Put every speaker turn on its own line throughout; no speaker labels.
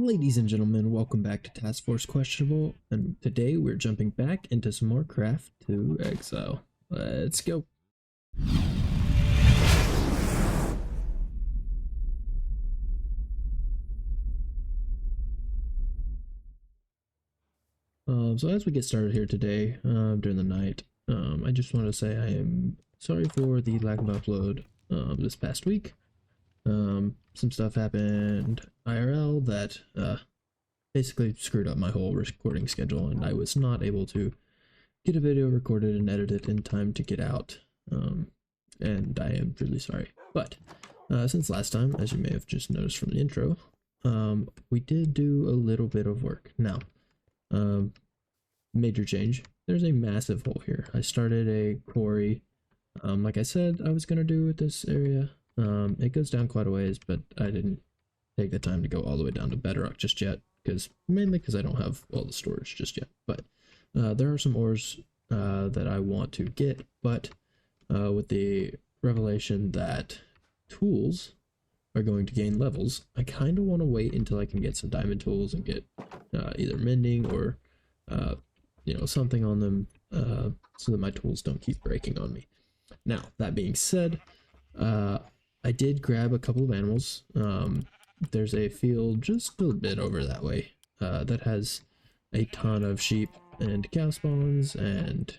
Ladies and gentlemen, welcome back to Task Force Questionable, and today we're jumping back into some more craft to Exile. Let's go. So as we get started here today, during the night, I just want to say I am sorry for the lack of upload this past week. Some stuff happened IRL that basically screwed up my whole recording schedule, and I was not able to get a video recorded and edited in time to get out, and I am truly sorry. But since last time, as you may have just noticed from the intro, we did do a little bit of work. Now, major change. There's a massive hole here. I started a quarry, like I said I was going to do with this area. It goes down quite a ways, but I didn't take the time to go all the way down to bedrock just yet, mainly because I don't have all the storage just yet. But there are some ores that I want to get, but with the revelation that tools are going to gain levels, I kind of want to wait until I can get some diamond tools and get either mending or something on them, so that my tools don't keep breaking on me. Now, that being said, I did grab a couple of animals. There's a field just a bit over that way that has a ton of sheep and cow spawns and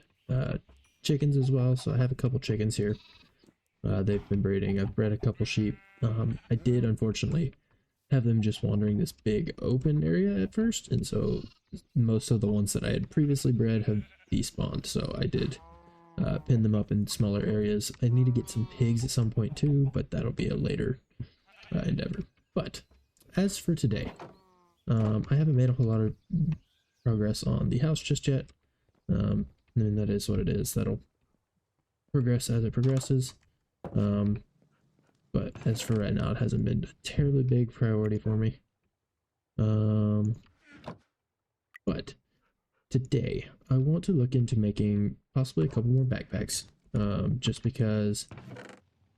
chickens as well. So I have a couple chickens here. They've been breeding. I've bred a couple sheep. I did unfortunately have them just wandering this big open area at first, and so most of the ones that I had previously bred have despawned. So I did pin them up in smaller areas. I need to get some pigs at some point too, but that'll be a later endeavor. But as for today, I haven't made a whole lot of progress on the house just yet, and that is what it is. That'll progress as it progresses, but as for right now, it hasn't been a terribly big priority for me. But today I want to look into making possibly a couple more backpacks, just because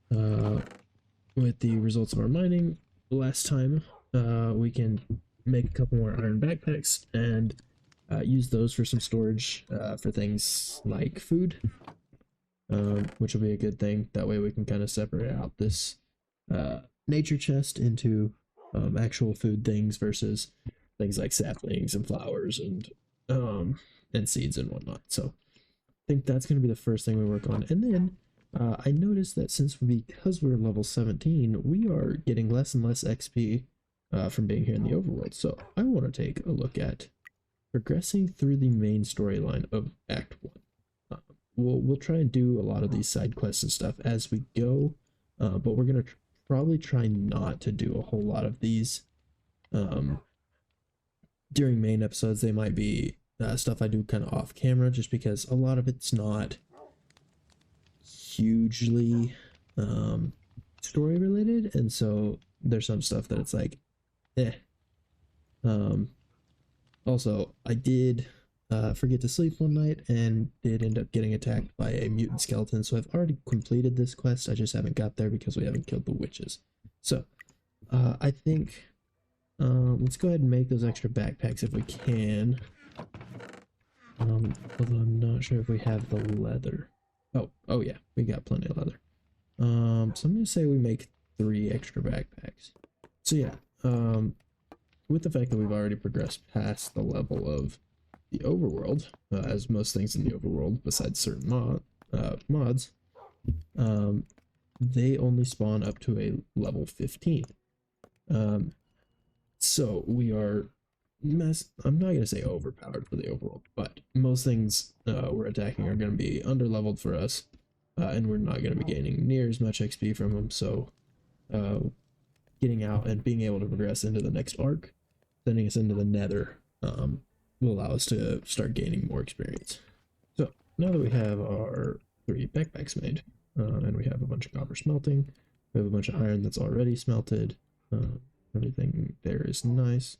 with the results of our mining last time, we can make a couple more iron backpacks and use those for some storage for things like food, which will be a good thing. That way we can kind of separate out this nature chest into actual food things versus things like saplings and flowers and seeds and whatnot. So I think that's going to be the first thing we work on. And then I noticed that because we're level 17, we are getting less and less XP from being here in the overworld. So I want to take a look at progressing through the main storyline of Act 1. We'll try and do a lot of these side quests and stuff as we go, but we're going to probably try not to do a whole lot of these during main episodes. They might be stuff I do kind of off camera, just because a lot of it's not hugely story related, and so there's some stuff that it's like also, I did forget to sleep one night and did end up getting attacked by a mutant skeleton, so I've already completed this quest. I just haven't got there because we haven't killed the witches. So I think let's go ahead and make those extra backpacks if we can, although I'm not sure if we have the leather. Oh yeah, we got plenty of leather. So I'm gonna say we make 3 extra backpacks. So yeah, with the fact that we've already progressed past the level of the overworld, as most things in the overworld besides certain mods, they only spawn up to a level 15. So we are I'm not going to say overpowered for the overworld, but most things we're attacking are going to be underleveled for us, and we're not going to be gaining near as much XP from them. So getting out and being able to progress into the next arc, sending us into the nether, will allow us to start gaining more experience. So now that we have our 3 backpacks made, and we have a bunch of copper smelting, we have a bunch of iron that's already smelted, everything there is nice.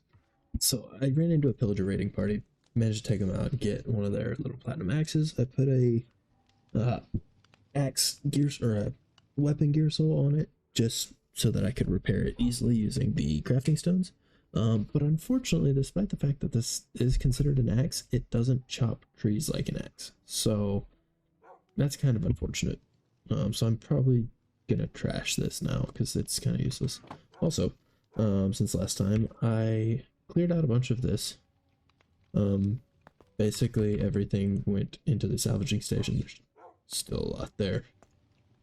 So I ran into a pillager raiding party, managed to take them out and get one of their little platinum axes. I put a axe gear or a weapon gear soul on it just so that I could repair it easily using the crafting stones. But unfortunately, despite the fact that this is considered an axe, it doesn't chop trees like an axe. So that's kind of unfortunate. So I'm probably gonna trash this now because it's kind of useless. Also, since last time, I cleared out a bunch of this. Basically everything went into the salvaging station. There's still a lot there.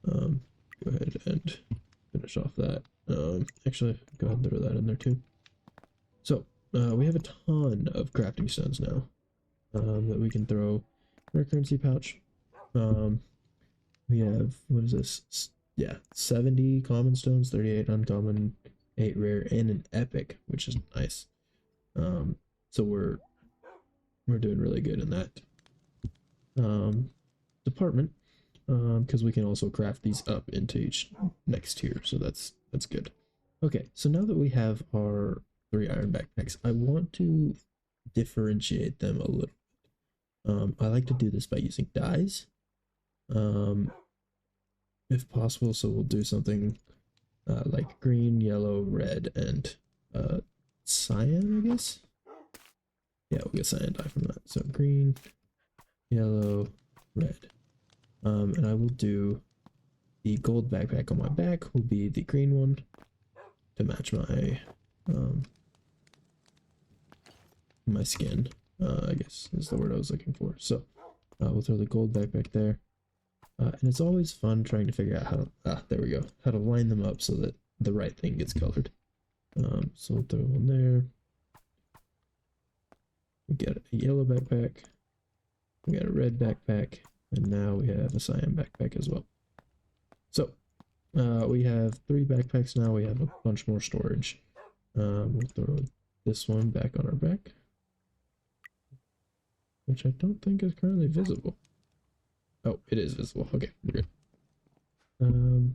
Go ahead and finish off that. Actually, go ahead and throw that in there too. So, we have a ton of crafting stones now that we can throw in our currency pouch. We have, what is this? Yeah, 70 common stones, 38 uncommon, 8 rare, and an epic, which is nice. So we're doing really good in that department, because we can also craft these up into each next tier, so that's good. Okay, so now that we have our 3 iron backpacks, I want to differentiate them a little. I like to do this by using dyes, if possible. So we'll do something like green, yellow, red, and cyan, I guess. Yeah, we'll get cyan dye from that. So green, yellow, red. And I will do the gold backpack on my back will be the green one to match my my skin. I guess is the word I was looking for. So we'll throw the gold backpack there. And it's always fun trying to figure out how there we go, how to line them up so that the right thing gets colored. So we'll throw one there. We get a yellow backpack, we got a red backpack, and now we have a cyan backpack as well. So we have 3 backpacks now. We have a bunch more storage. We'll throw this one back on our back, which I don't think is currently visible. Oh, it is visible. Okay, we're good.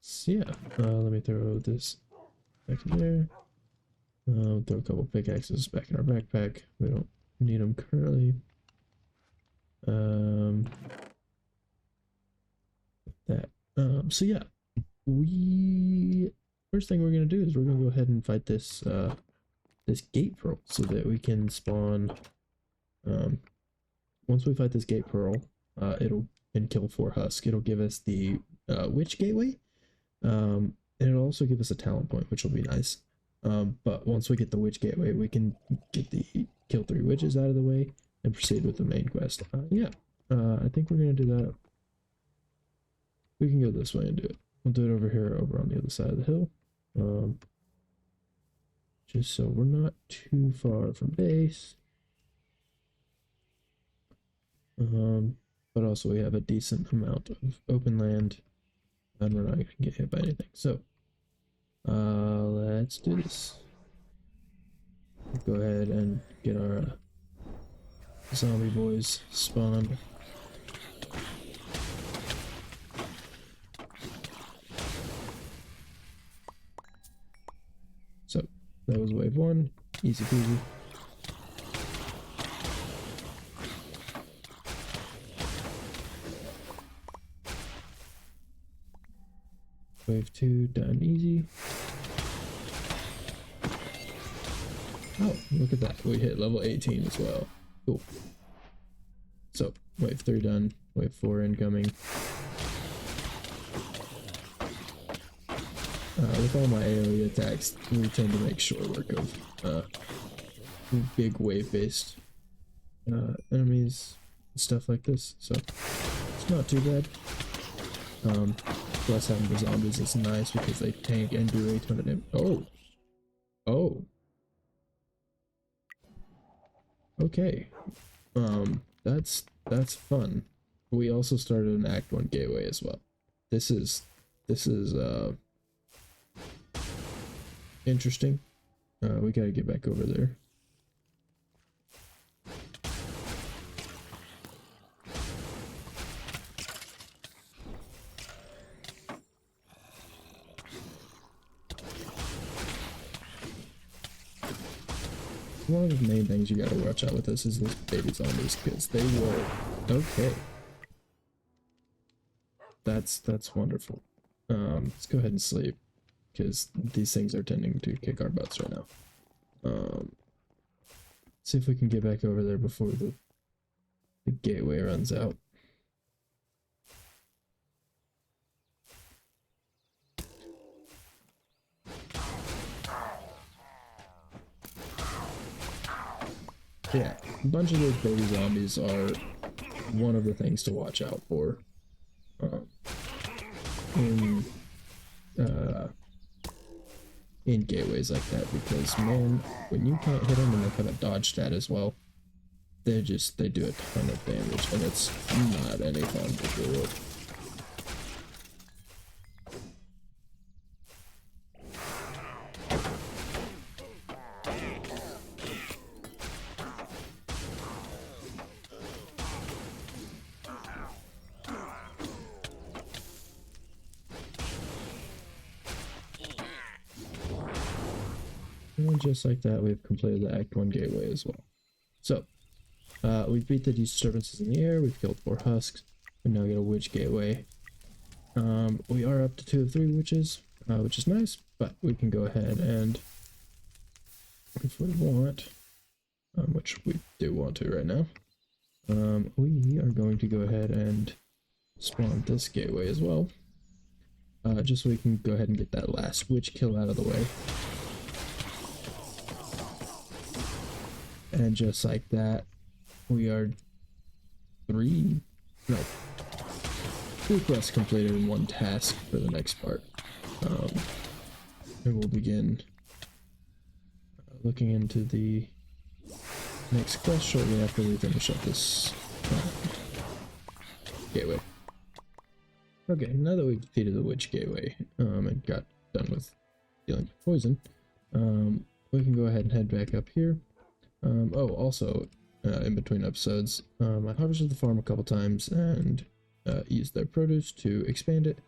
So yeah, let me throw this back in there. Throw a couple pickaxes back in our backpack. We don't need them currently. So yeah, first thing we're gonna do is we're gonna go ahead and fight this this gate pearl so that we can spawn. Once we fight this gate pearl, and kill 4 husk, it'll give us the witch gateway. And it'll also give us a talent point, which will be nice. But once we get the witch gateway, we can get the kill 3 witches out of the way and proceed with the main quest. I think we're gonna do that. We can go this way and do it. We'll do it over here, over on the other side of the hill. Just so we're not too far from base. But also we have a decent amount of open land and we're not gonna get hit by anything. So let's do this. Go ahead and get our zombie boys spawned. So that was wave 1, easy peasy. Wave 2 done easy. Oh, look at that. We hit level 18 as well. Cool. So, wave 3 done. Wave 4 incoming. With all my AoE attacks, we tend to make short work of big wave-based enemies and stuff like this. So, it's not too bad. Plus having the zombies is nice because they tank and do a ton of damage. Oh. Okay. That's fun. We also started an Act 1 gateway as well. This is interesting. We gotta get back over there. One of the main things you gotta watch out with this is those baby zombies, because they will... Okay. That's wonderful. Let's go ahead and sleep. because these things are tending to kick our butts right now. See if we can get back over there before the gateway runs out. Yeah, a bunch of those baby zombies are one of the things to watch out for in gateways like that, because man, when you can't hit them and they have a dodge stat as well, they do a ton of damage, and it's not any fun to deal with. And just like that, we've completed the Act 1 gateway as well. So, we've beat the disturbances in the air, we've killed 4 husks, we now get a witch gateway. We are up to 2 of 3 witches, which is nice, but we can go ahead and, if we want, which we do want to right now, we are going to go ahead and spawn this gateway as well, just so we can go ahead and get that last witch kill out of the way. And just like that, we are 3 quests completed in 1 task for the next part. And we'll begin looking into the next quest shortly after we finish up this gateway. Okay, now that we've defeated the witch gateway and got done with dealing with poison, we can go ahead and head back up here. Also, in between episodes, I harvested the farm a couple times and used their produce to expand it,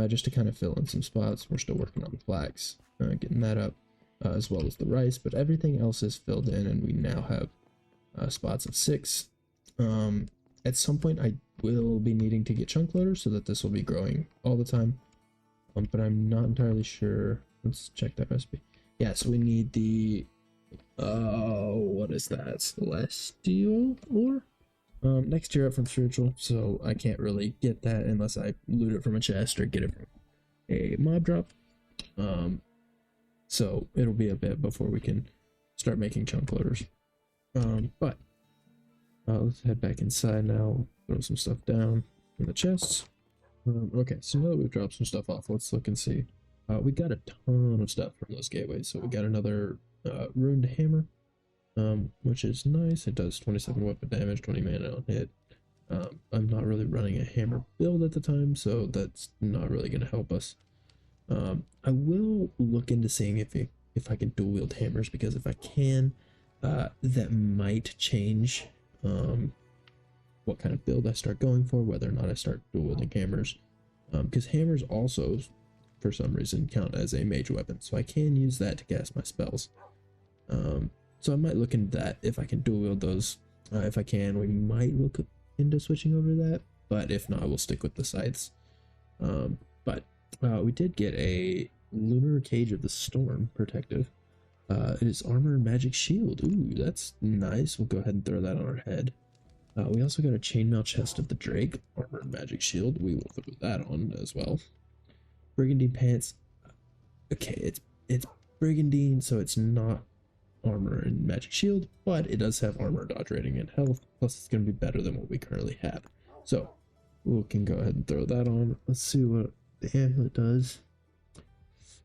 just to kind of fill in some spots. We're still working on the flax, getting that up, as well as the rice, but everything else is filled in, and we now have spots of 6. At some point, I will be needing to get chunk loaders so that this will be growing all the time, but I'm not entirely sure. Let's check that recipe. Yeah, so we need the what is that? Celestial ore? Next tier up from spiritual, so I can't really get that unless I loot it from a chest or get it from a mob drop. So it'll be a bit before we can start making chunk loaders. But let's head back inside now, throw some stuff down in the chests. Okay, so now that we've dropped some stuff off, let's look and see. We got a ton of stuff from those gateways, so we got another ruined hammer, which is nice. It does 27 weapon damage, 20 mana on hit. I'm not really running a hammer build at the time, so that's not really going to help us. I will look into seeing if I can dual wield hammers, because if I can, that might change what kind of build I start going for, whether or not I start dual wielding hammers, because hammers also, for some reason, count as a mage weapon, so I can use that to cast my spells. So I might look into that if I can dual wield those. If I can, we might look into switching over to that, but if not, we'll stick with the scythes. But we did get a Lunar Cage of the Storm protective. It is armor and magic shield. Ooh, that's nice. We'll go ahead and throw that on our head. We also got a chainmail chest of the Drake, armor and magic shield. We will throw that on as well. Brigandine pants. Okay, it's Brigandine, so it's not armor and magic shield, but it does have armor, dodge rating, and health, plus it's going to be better than what we currently have. So we can go ahead and throw that on. Let's see what the amulet does.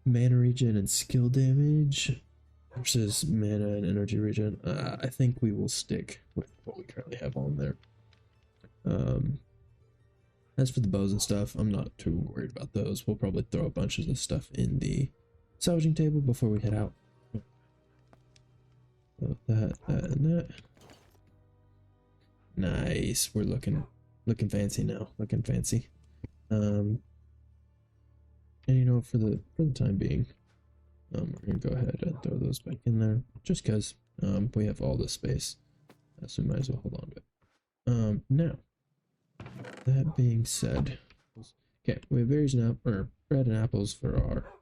Mana regen and skill damage versus mana and energy regen. I think we will stick with what we currently have on there. As for the bows and stuff, I'm not too worried about those. We'll probably throw a bunch of this stuff in the salvaging table before we head out. That, and that. Nice. We're looking fancy now. Looking fancy. And you know, for the time being, we're gonna go ahead and throw those back in there, just because we have all this space, so we might as well hold on to it. Now, that being said, okay, we have berries now, or bread and apples for our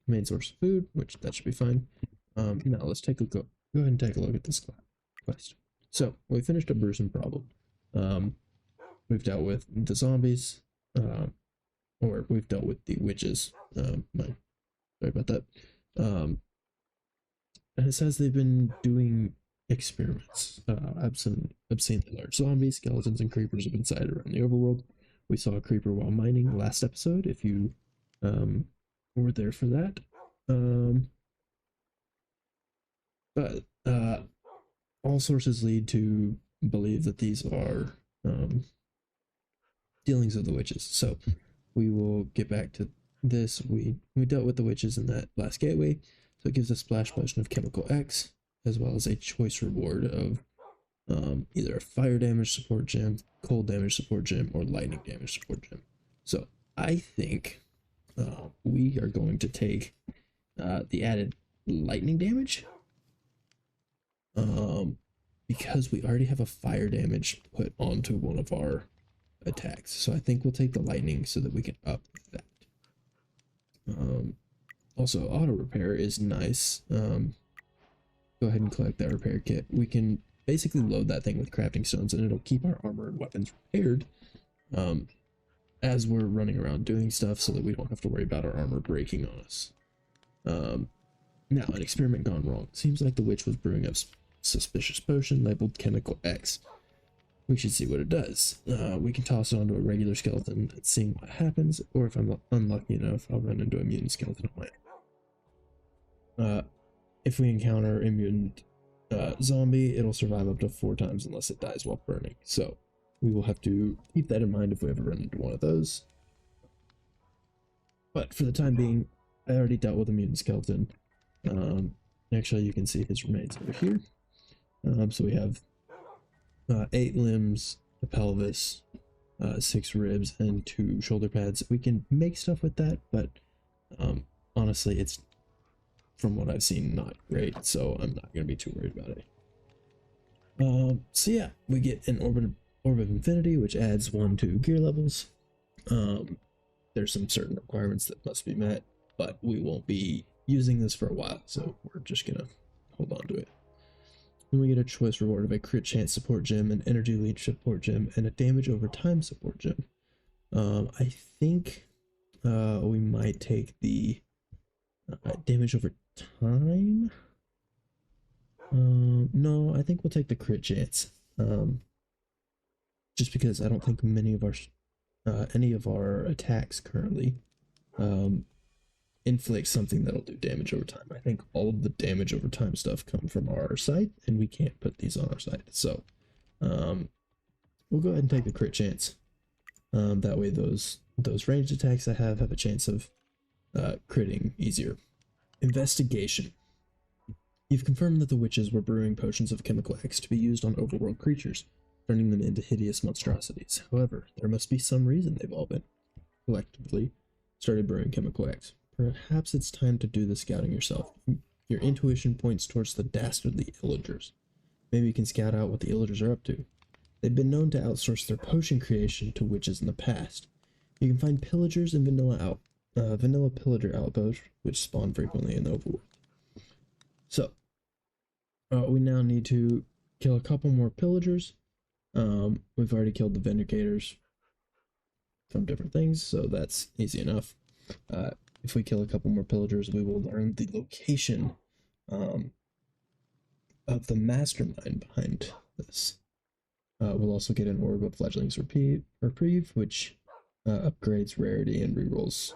main source of food, which that should be fine. Now let's go ahead and take a look at this quest. So we finished a gruesome problem. We've dealt with the zombies, or we've dealt with the witches. Sorry about that. And it says they've been doing experiments. Obscenely large zombies, skeletons, and creepers have been sighted around the overworld. We saw a creeper while mining last episode, if you were there for that. But all sources lead to believe that these are dealings of the witches. So we will get back to this. We dealt with the witches in that last gateway, so it gives a splash potion of chemical X, as well as a choice reward of either a fire damage support gem, cold damage support gem, or lightning damage support gem. So I think we are going to take the added lightning damage, because we already have a fire damage put onto one of our attacks. So I think we'll take the lightning so that we can up that. Also, auto repair is nice. Go ahead and collect that repair kit. We can basically load that thing with crafting stones, and it'll keep our armor and weapons repaired as we're running around doing stuff, so that we don't have to worry about our armor breaking on us. Now, an experiment gone wrong. Seems like the witch was brewing up suspicious potion labeled Chemical X. We should see what it does. We can toss it onto a regular skeleton and see what happens, or if I'm unlucky enough, I'll run into a mutant skeleton on my own. If we encounter a mutant zombie, it'll survive up to 4 times unless it dies while burning. So we will have to keep that in mind if we ever run into one of those. But for the time being, I already dealt with a mutant skeleton. Actually, you can see his remains over here. So we have 8 limbs, a pelvis, 6 ribs, and 2 shoulder pads. We can make stuff with that, but honestly, it's, from what I've seen, not great, so I'm not going to be too worried about it. So yeah, we get an Orb of Infinity, which adds 1 to gear levels. There's some certain requirements that must be met, but we won't be using this for a while, so we're just going to hold on to it. Then we get a choice reward of a crit chance support gem, an energy leech support gem, and a damage over time support gem. I think we might take the damage over time. No, I think we'll take the crit chance. Just because I don't think many of our any of our attacks currently inflict something that'll do damage over time. I think all of the damage over time stuff come from our site, and we can't put these on our site. So we'll go ahead and take the crit chance. That way those ranged attacks I have a chance of critting easier. Investigation. You've confirmed that the witches were brewing potions of Chemical X to be used on overworld creatures, turning them into hideous monstrosities. However, there must be some reason they've all been collectively started brewing Chemical X. Perhaps it's time to do the scouting yourself. Your intuition points towards the dastardly Illagers. Maybe you can scout out what the Illagers are up to. They've been known to outsource their potion creation to witches in the past. You can find pillagers and vanilla pillager outposts, which spawn frequently in the overworld. So, we now need to kill a couple more pillagers. We've already killed the vindicators from different things, so that's easy enough. If we kill a couple more pillagers, we will learn the location of the mastermind behind this. We'll also get an Orb of Fledgling's Reprieve, which upgrades rarity and rerolls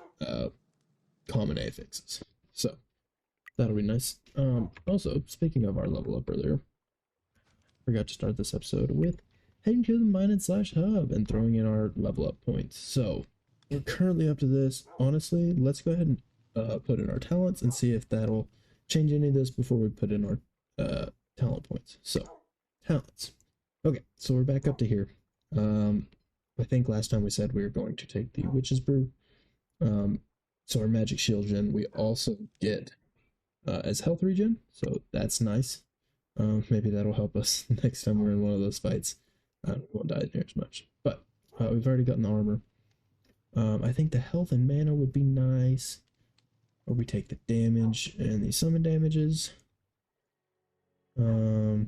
common affixes. So that'll be nice. Also, speaking of our level up earlier, forgot to start this episode with heading to the mine/hub and throwing in our level up points. So we're currently up to this. Honestly, let's go ahead and put in our talents and see if that'll change any of this before we put in our talent points. So talents. Okay, so we're back up to here. I think last time we said we were going to take the Witch's Brew. So our Magic Shield gen we also get as health regen, so that's nice. Maybe that'll help us next time we're in one of those fights. We won't die near as much. But we've already gotten the armor. I think the health and mana would be nice. Or we take the damage and the summon damages. Ooh,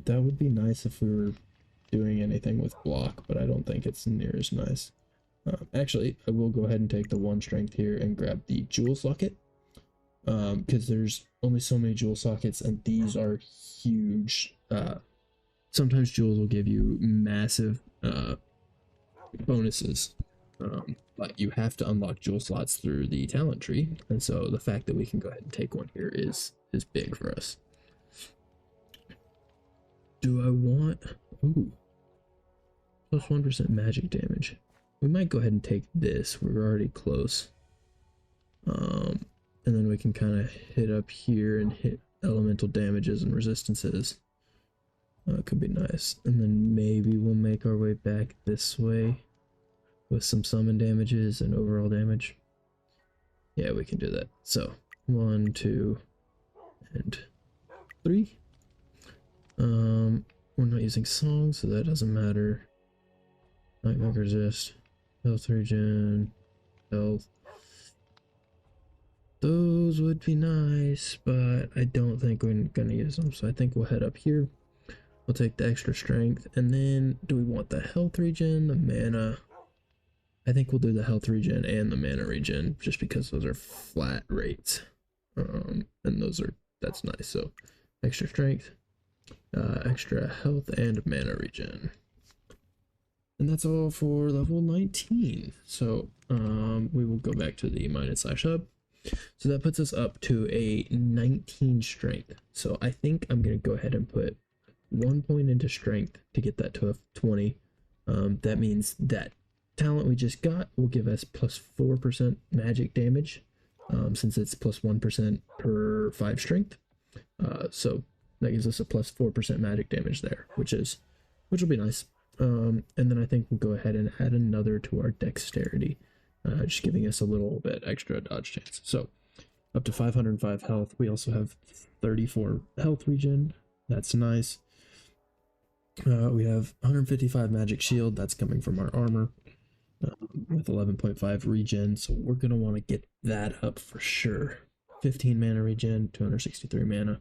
that would be nice if we were doing anything with block, but I don't think it's near as nice. Actually, I will go ahead and take the 1 strength here and grab the jewel socket. Because there's only so many jewel sockets, and these are huge. Sometimes jewels will give you massive bonuses, but you have to unlock jewel slots through the talent tree, and so the fact that we can go ahead and take one here is big for us. Do I want... Ooh. Plus 1% magic damage. We might go ahead and take this. We're already close. And then we can kind of hit up here and hit elemental damages and resistances. Could be nice. And then maybe we'll make our way back this way with some summon damages and overall damage. Yeah, we can do that. So 1, 2, and 3. We're not using songs, so that doesn't matter. Nightmare resist, health regen, health. Those would be nice, but I don't think we're gonna use them. So I think we'll head up here. We'll take the extra strength, and then do we want the health regen, the mana? I think we'll do the health regen and the mana regen, just because those are flat rates, and that's nice. So extra strength, extra health, and mana regen. And that's all for level 19. So we will go back to the mine/hub. So that puts us up to a 19 strength. So I think I'm going to go ahead and put 1 point into strength to get that to a 20. That means that talent we just got will give us plus 4% magic damage, since it's plus 1% per 5 strength. So that gives us a plus 4% magic damage there, which will be nice. And then I think we'll go ahead and add another to our dexterity, just giving us a little bit extra dodge chance. So up to 505 health. We also have 34 health regen. That's nice. We have 155 magic shield. That's coming from our armor, with 11.5 regen. So we're going to want to get that up for sure. 15 mana regen, 263 mana,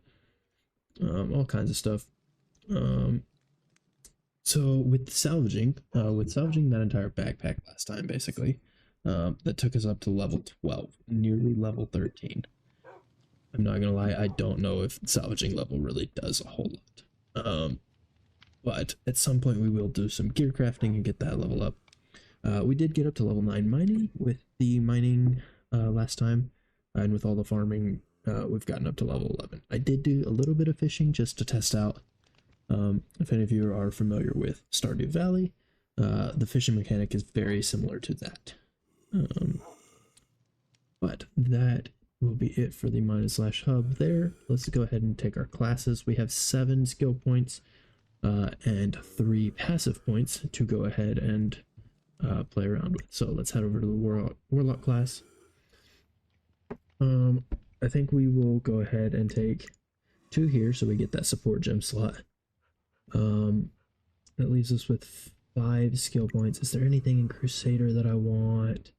all kinds of stuff. So with salvaging that entire backpack last time, basically, that took us up to level 12, nearly level 13. I'm not gonna lie, I don't know if salvaging level really does a whole lot. But at some point we will do some gear crafting and get that level up. We did get up to level 9 mining with the mining last time, and with all the farming, we've gotten up to level 11. I did do a little bit of fishing just to test out. If any of you are familiar with Stardew Valley, the fishing mechanic is very similar to that. But that will be it for the mine/hub there. Let's go ahead and take our classes. We have 7 skill points and 3 passive points to go ahead and play around with. So let's head over to the Warlock class. I think we will go ahead and take 2 here so we get that support gem slot. That leaves us with 5 skill points. Is there anything in Crusader that I want?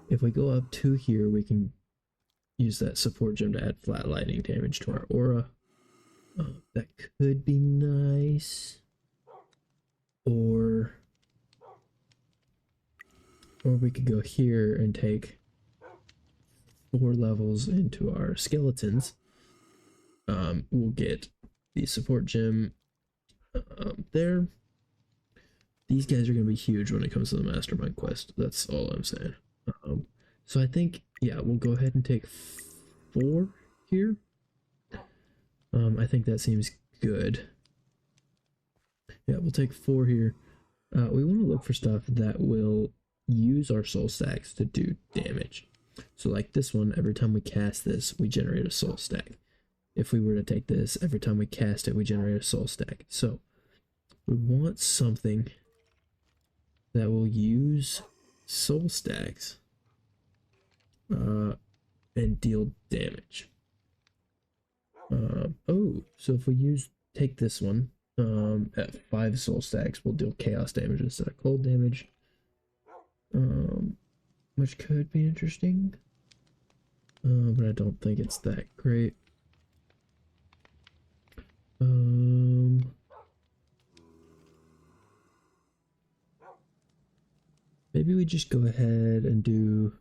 If we go up 2 here, we can use that support gem to add flat lightning damage to our aura. That could be nice. Or we could go here and take 4 levels into our skeletons. We'll get the support gem there. These guys are going to be huge when it comes to the Mastermind quest. That's all I'm saying. So I think, yeah, we'll go ahead and take 4 here. I think that seems good. Yeah, we'll take 4 here. We want to look for stuff that will use our soul stacks to do damage. So like this one, every time we cast this, we generate a soul stack. If we were to take this, every time we cast it, we generate a soul stack. So we want something that will use soul stacks and deal damage. So if we take this one at 5 soul stacks, we'll deal chaos damage instead of cold damage. which could be interesting, but I don't think it's that great. Maybe we just go ahead and do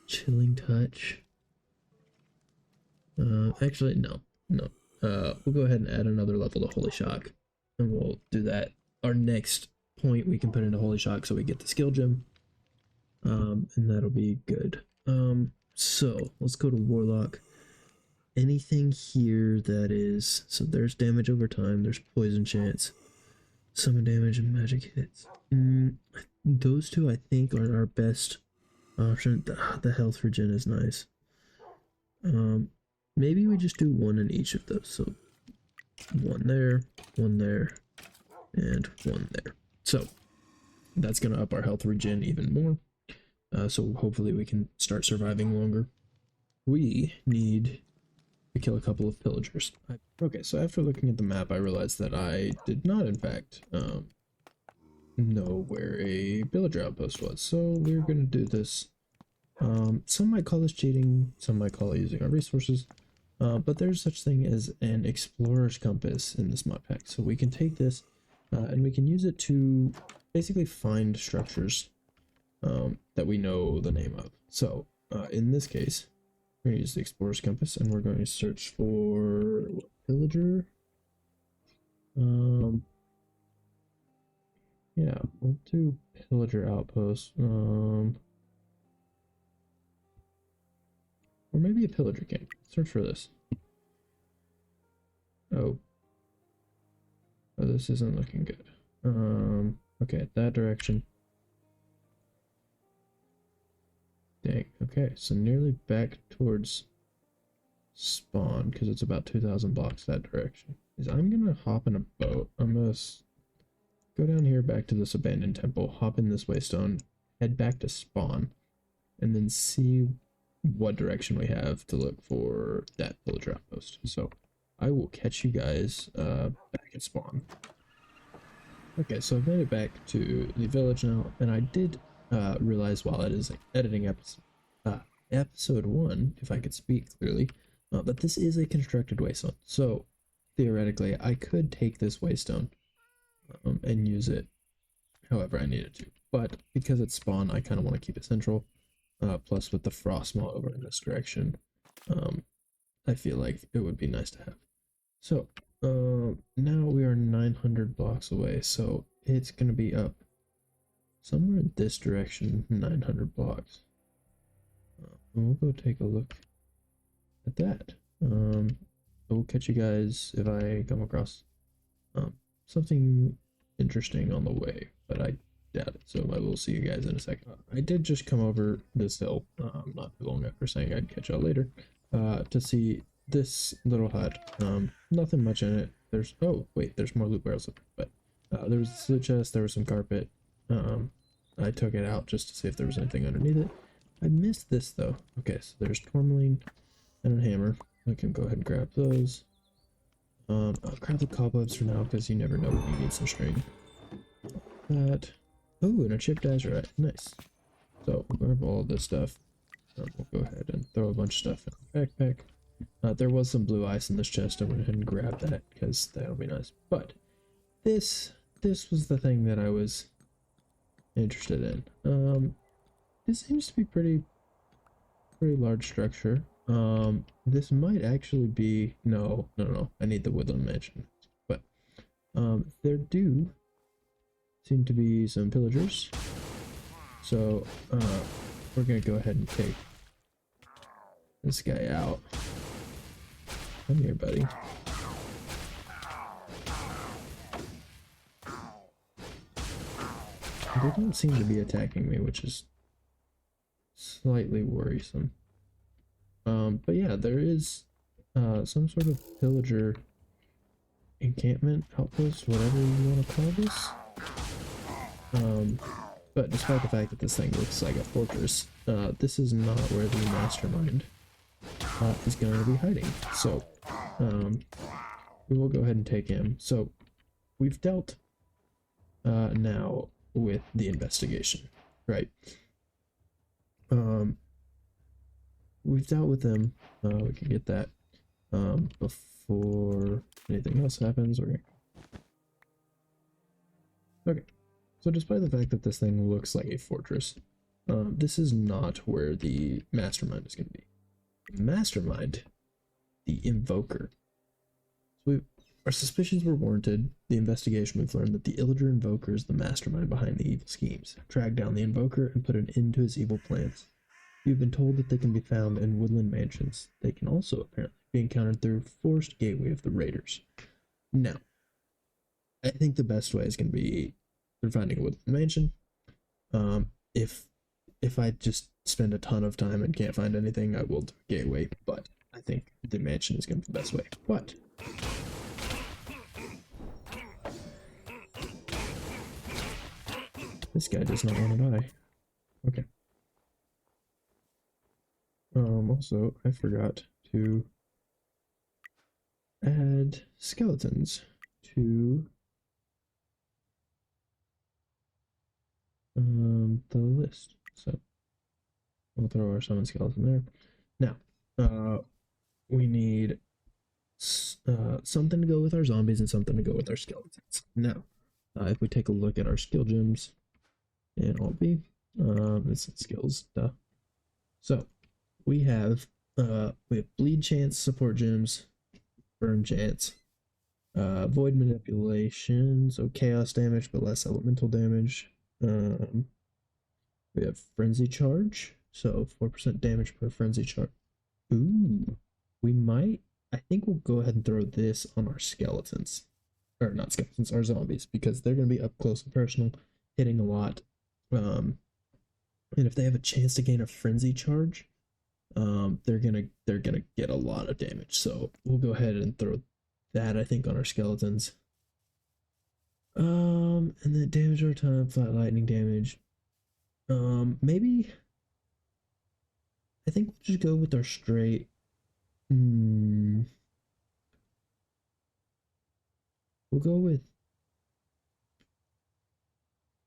Chilling Touch. Actually, no. We'll go ahead and add another level to Holy Shock, and we'll do that. Our next point we can put into Holy Shock so we get the skill gem, and that'll be good. So let's go to Warlock. Anything here that is, so there's damage over time, there's poison chance, summon damage, and magic hits. Those two I think are our best option. The health regen is nice. Maybe we just do one in each of those. So one there, and one there. So that's gonna up our health regen even more. So hopefully we can start surviving longer. We need to kill a couple of pillagers. Okay, so after looking at the map, I realized that I did not, in fact, know where a pillager outpost was. So we're gonna do this. Some might call this cheating, some might call it using our resources, but there's such thing as an explorer's compass in this mod pack. So we can take this and we can use it to basically find structures that we know the name of. So in this case, we're going to use the explorer's compass and we're going to search for pillager. Yeah, we'll do pillager outpost. Or maybe a pillager camp. Search for this. Oh, this isn't looking good. Okay, that direction. Dang. Okay, so nearly back towards spawn because it's about 2,000 blocks that direction. I'm gonna hop in a boat. I'm gonna go down here back to this abandoned temple, hop in this waystone, head back to spawn, and then see what direction we have to look for that pillager outpost. So I will catch you guys back at spawn. Okay, so I've made it back to the village now, and I did realize while editing episode 1, if I could speak clearly, that this is a constructed waystone. So theoretically, I could take this waystone and use it however I needed to. But because it's spawn, I kind of want to keep it central. Plus with the frost maw over in this direction, I feel like it would be nice to have. So now we are 900 blocks away, so it's going to be up somewhere in this direction, 900 blocks. And we'll go take a look at that. I will catch you guys if I come across something interesting on the way, but I doubt it, so I will see you guys in a second. I did just come over this hill not too long after saying I'd catch y'all later to see this little hut. Nothing much in it. There's there's more loot barrels up there, but there was a loot chest, there was some carpet. I took it out just to see if there was anything underneath it. I missed this though. Okay, so there's tourmaline and a hammer. I can go ahead and grab those. I'll grab the cobwebs for now because you never know when you need some string. That. Oh, and a chipped azurite. Nice. So we'll grab all of this stuff. We'll go ahead and throw a bunch of stuff in the backpack. There was some blue ice in this chest. I went ahead and grabbed that because that'll be nice. But this was the thing that I was interested in. This seems to be pretty large structure. This might actually be no. I need the woodland mansion. But there do seem to be some pillagers. So we're gonna go ahead and take this guy out. Come here, buddy. They don't seem to be attacking me, which is slightly worrisome. But yeah, there is some sort of pillager encampment, outpost, whatever you want to call this. But despite the fact that this thing looks like a fortress, this is not where the mastermind is going to be hiding. So we will go ahead and take him. So we've dealt now with the investigation. Right. We've dealt with them. We can get that before anything else happens. Okay. So despite the fact that this thing looks like a fortress, this is not where the mastermind is going to be. The mastermind, the invoker. So our suspicions were warranted. The investigation, we've learned that the Illager invoker is the mastermind behind the evil schemes. Track down the invoker and put an end to his evil plans. You've been told that they can be found in woodland mansions. They can also apparently be encountered through forced gateway of the raiders. Now, I think the best way is going to be through finding a woodland mansion. If I just spend a ton of time and can't find anything, I will do a gateway. But I think the mansion is going to be the best way. But this guy does not want to die. Okay. Also, I forgot to add skeletons to the list. So we'll throw our summon skeleton there. Now, we need something to go with our zombies and something to go with our skeletons. Now, if we take a look at our skill gems in Alt B, it's skills, duh. So we have bleed chance support gems, burn chance, void manipulation, so chaos damage but less elemental damage. We have frenzy charge, so 4% damage per frenzy charge. Ooh, I think we'll go ahead and throw this on our skeletons, or not skeletons, our zombies, because they're going to be up close and personal, hitting a lot. And if they have a chance to gain a frenzy charge, they're gonna get a lot of damage. So we'll go ahead and throw that, I think, on our skeletons. And then damage over time, flat lightning damage. Maybe I think we'll just go with our straight. We'll go with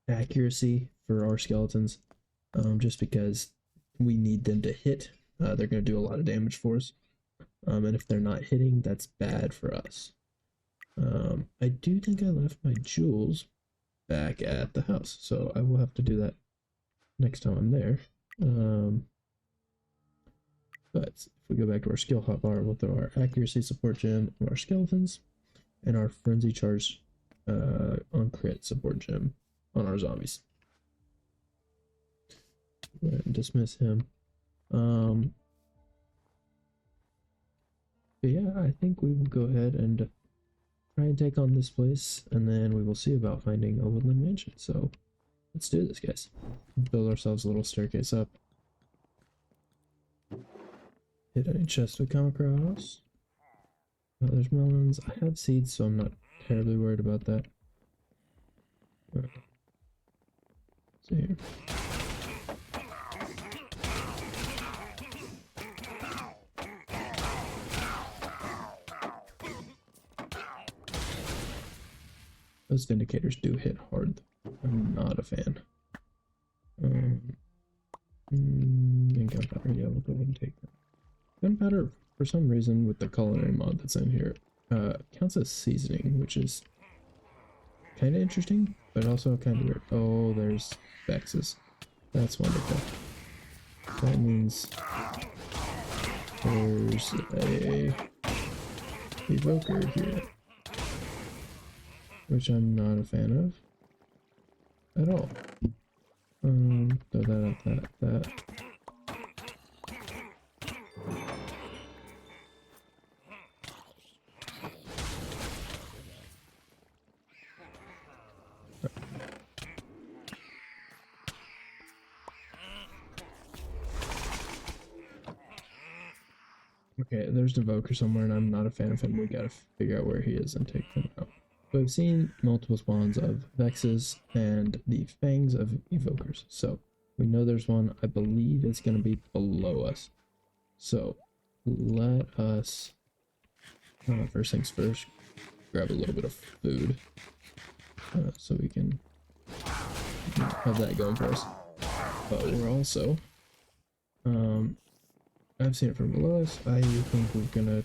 accuracy for our skeletons, just because we need them to hit. They're going to do a lot of damage for us, and if they're not hitting, that's bad for us. I do think I left my jewels back at the house, so I will have to do that next time I'm there. But if we go back to our skill hotbar, we'll throw our accuracy support gem on our skeletons, and our frenzy charge on crit support gem on our zombies. Go ahead and dismiss him. But yeah, I think we will go ahead and try and take on this place, and then we will see about finding a woodland mansion. So let's do this, guys. Build ourselves a little staircase up. Hit any chest we come across. Oh, there's melons. I have seeds, so I'm not terribly worried about that. See here. Those vindicators do hit hard. I'm not a fan. And gunpowder, yeah, we'll go ahead and take that. Gunpowder, for some reason, with the culinary mod that's in here, counts as seasoning, which is kind of interesting, but also kind of weird. Oh, there's Vexes. That's wonderful. That means there's a evoker here, which I'm not a fan of at all. Throw that. Okay, there's an evoker somewhere, and I'm not a fan of him. We gotta figure out where he is and take him out. So we've seen multiple spawns of Vexes and the fangs of evokers. So we know there's one. I believe it's going to be below us. So let us, first things first, grab a little bit of food so we can have that going for us. but we're also, I've seen it from below us. I think we're gonna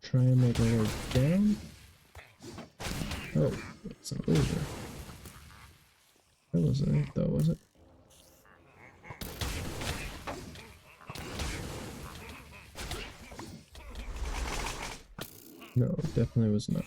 try and make our way down. Oh, it's an over. That wasn't it though, was it? No, it definitely was not.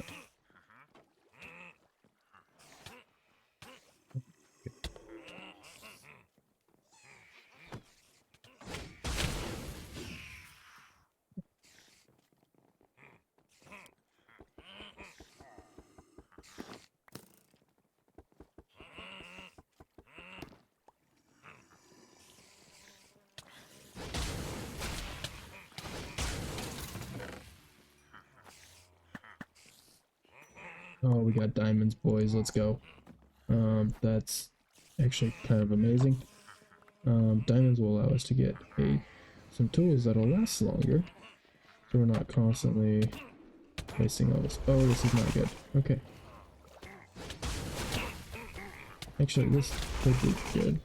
Oh, we got diamonds, boys. Let's go. That's actually kind of amazing. Diamonds will allow us to get some tools that'll last longer, so we're not constantly wasting all this. Oh, this is not good. Okay. Actually, this could be good.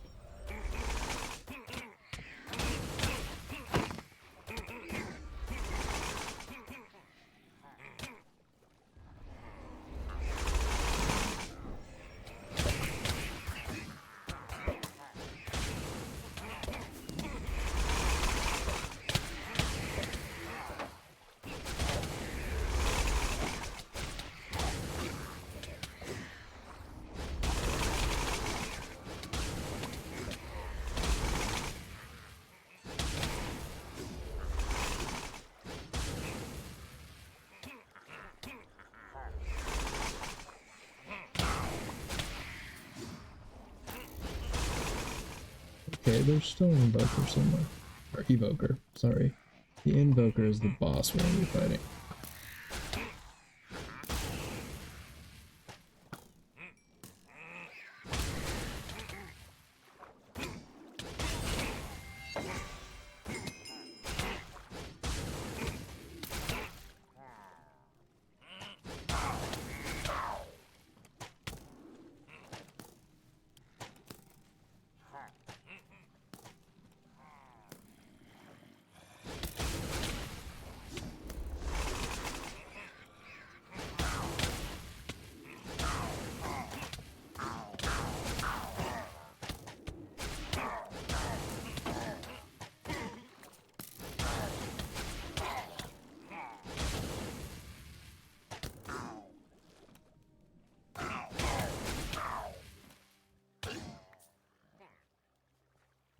Okay, there's still an invoker somewhere. Or evoker, sorry. The invoker is the boss we're gonna be fighting.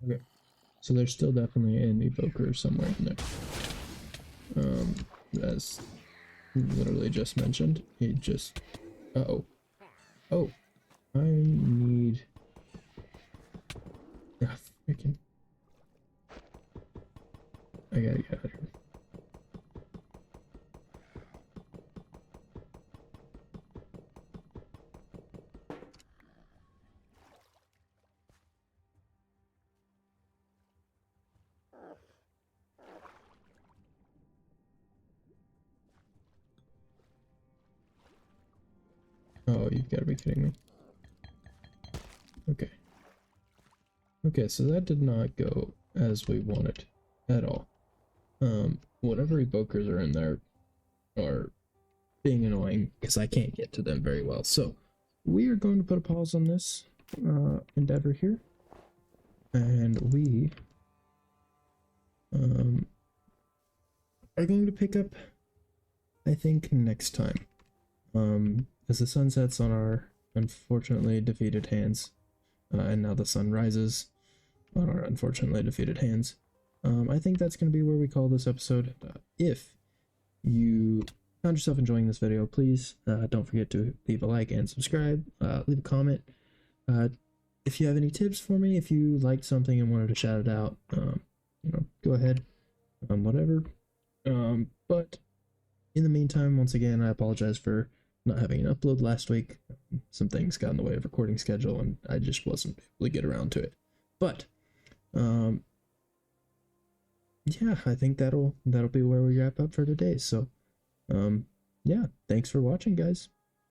Okay, so there's still definitely an evoker somewhere in there. As literally just mentioned, he just... Uh-oh. Oh, I need... Ah, freaking... I gotta get out of here. Oh, you've got to be kidding me. Okay. Okay, so that did not go as we wanted at all. Whatever evokers are in there are being annoying because I can't get to them very well. So we are going to put a pause on this endeavor here, and we are going to pick up, I think, next time. As the sun sets on our unfortunately defeated hands, and now the sun rises on our unfortunately defeated hands. I think that's going to be where we call this episode. If you found yourself enjoying this video, please don't forget to leave a like and subscribe. Leave a comment. If you have any tips for me, if you liked something and wanted to shout it out, go ahead. Whatever. But in the meantime, once again, I apologize for not having an upload last week. Some things got in the way of recording schedule, and I just wasn't able to get around to it. But yeah, I think that'll be where we wrap up for today. So yeah, thanks for watching, guys.